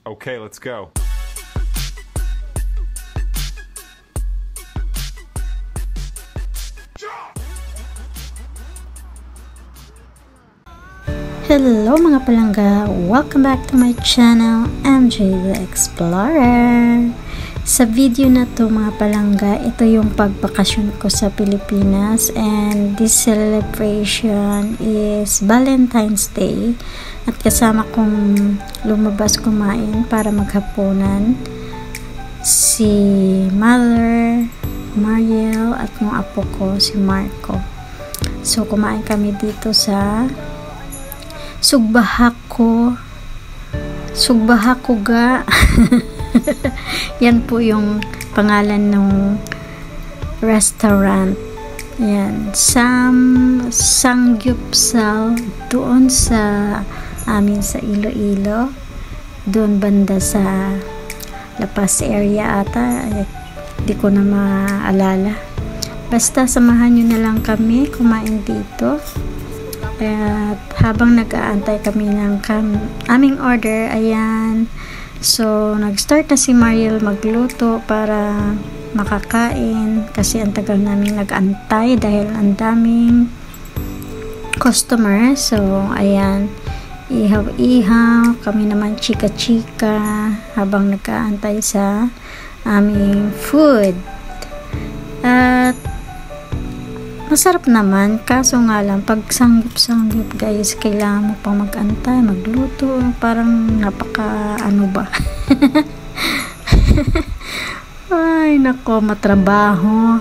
Okay, let's go. Hello mga palangga! Welcome back to my channel, MJ the Explorer. Sa video na to mga palangga, ito yung pagbakasyon ko sa Pilipinas, and this celebration is Valentine's Day, at kasama kong lumabas kumain para maghapunan si Mother, Mariel, at yung apo ko si Marco. So kumain kami dito sa Sugbahaco ga. Yan po yung pangalan ng restaurant. Yan, Sangyupsal, doon sa amin sa Iloilo, doon banda sa La Paz area ata, di ko na maalala. Basta samahan nyo na lang kami kumain dito. At habang nag-aantay kami ng aming order, ayan, so nag-start na si Mariel magluto para makakain, kasi ang tagal namin nag-antay dahil ang daming customer. So ayan, ihaw-ihaw, kami naman chika-chika habang nag-aantay sa aming food. At masarap naman, kaso nga lang pag sanggip guys, kailangan mo pang mag-antay, magluto, parang napaka ano ba. Ay nako, matrabaho.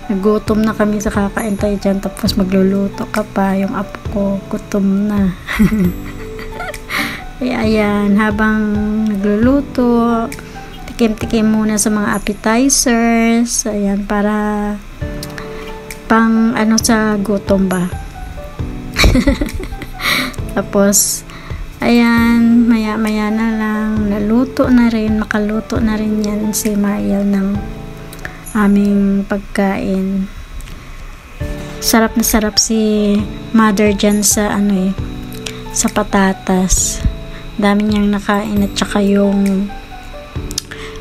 Nagutom na kami sa kakaintay dyan, tapos magluluto ka pa. Yung apo ko gutom na. Kaya ayan, habang nagluluto, tikim-tikim muna sa mga appetizers, ayan, para pang ano sa gutom ba. Tapos ayan, maya na lang naluto na rin, makaluto na rin yan si Mariel ng aming pagkain. Sarap na sarap si mother dyan sa ano sa patatas. Dami niyang nakain, at saka yung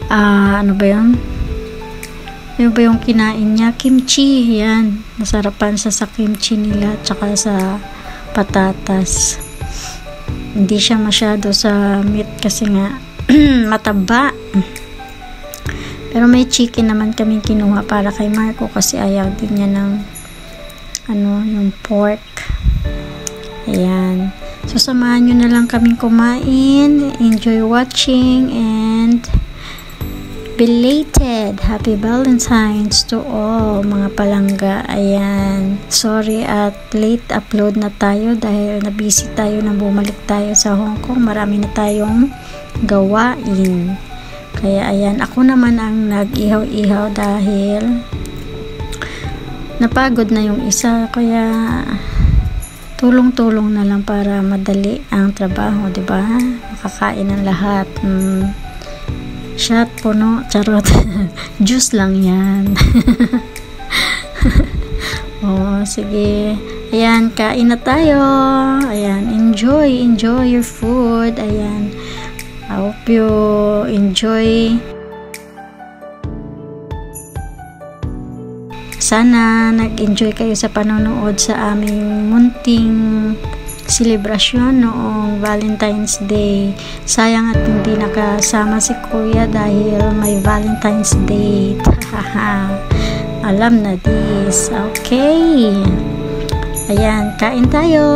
ano ba yun? Ano ba yung kinain niya? Kimchi. Yan. Nasarapan siya sa kimchi nila, tsaka sa patatas. Hindi siya masyado sa meat kasi nga mataba. Pero may chicken naman kami kinuha para kay Marco, kasi ayaw din niya ng ano, yung pork. Ayan. So samahan nyo na lang kaming kumain. Enjoy watching, and belated Happy Valentine's to all mga palangga. Ayan, sorry at late upload na tayo dahil nabisi tayo na bumalik tayo sa Hong Kong. Marami na tayong gawain. Kaya ayan, ako naman ang nag-ihaw-ihaw dahil napagod na yung isa. Kaya tulong-tulong na lang para madali ang trabaho, diba? Makakain ng lahat. Shot puno, charot. Juice lang yan. Oh, sige. Ayan, kain na tayo. Ayan, enjoy your food. Ayan, I hope you enjoy. Sana nag-enjoy kayo sa panonood sa aming munting selebrasyon noong Valentine's Day. Sayang at hindi nakasama si Kuya dahil may Valentine's Day. Alam na this. Okay. Ayan, kain tayo.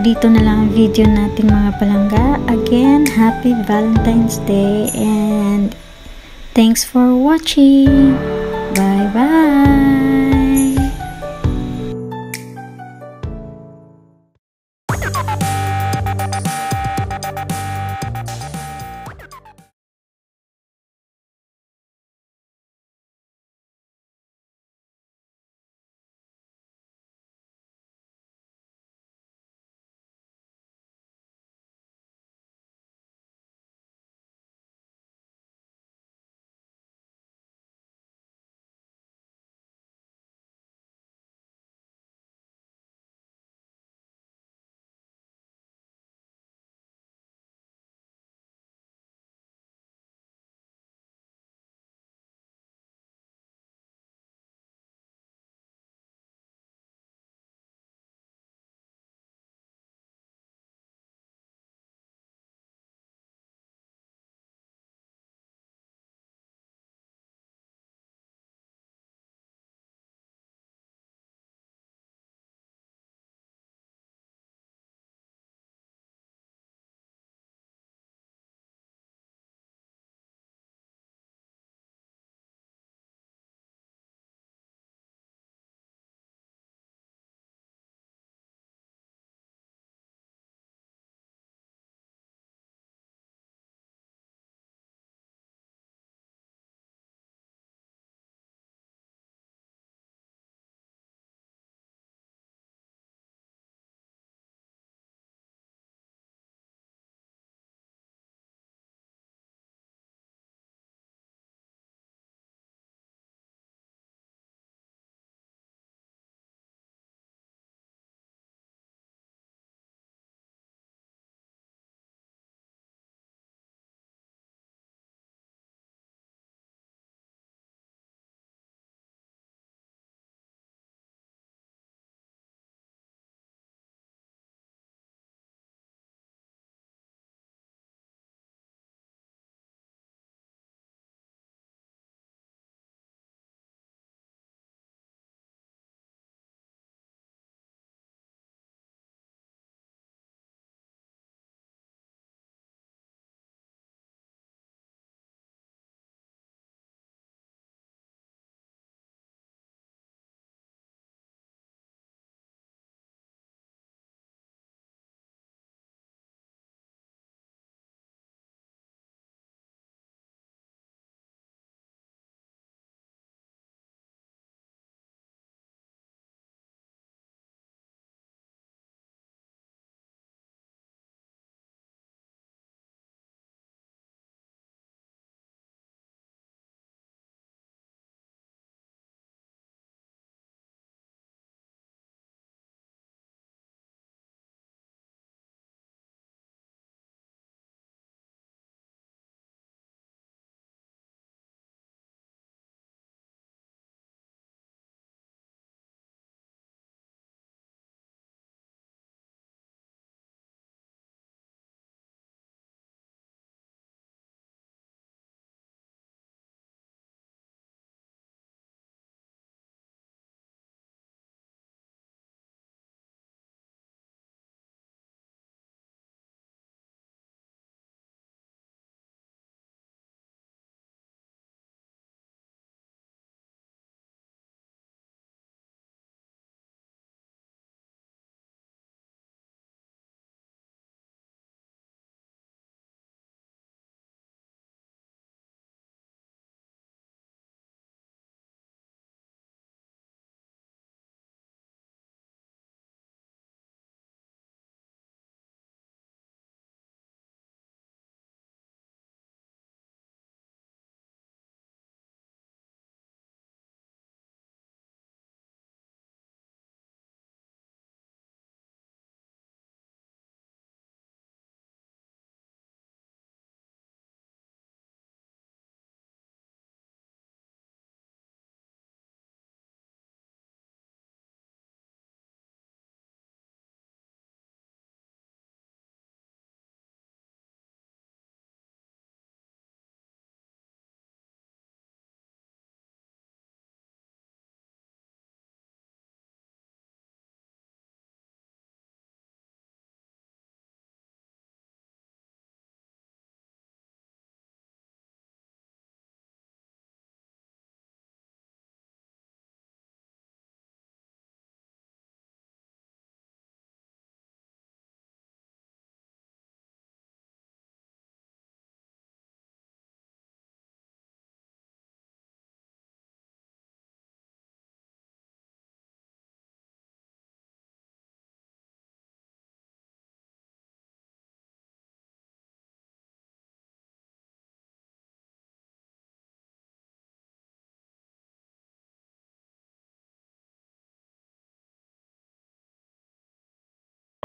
dito na lang ang video natin mga palangga. Again, happy Valentine's Day and thanks for watching. Bye bye.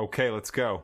Okay, let's go.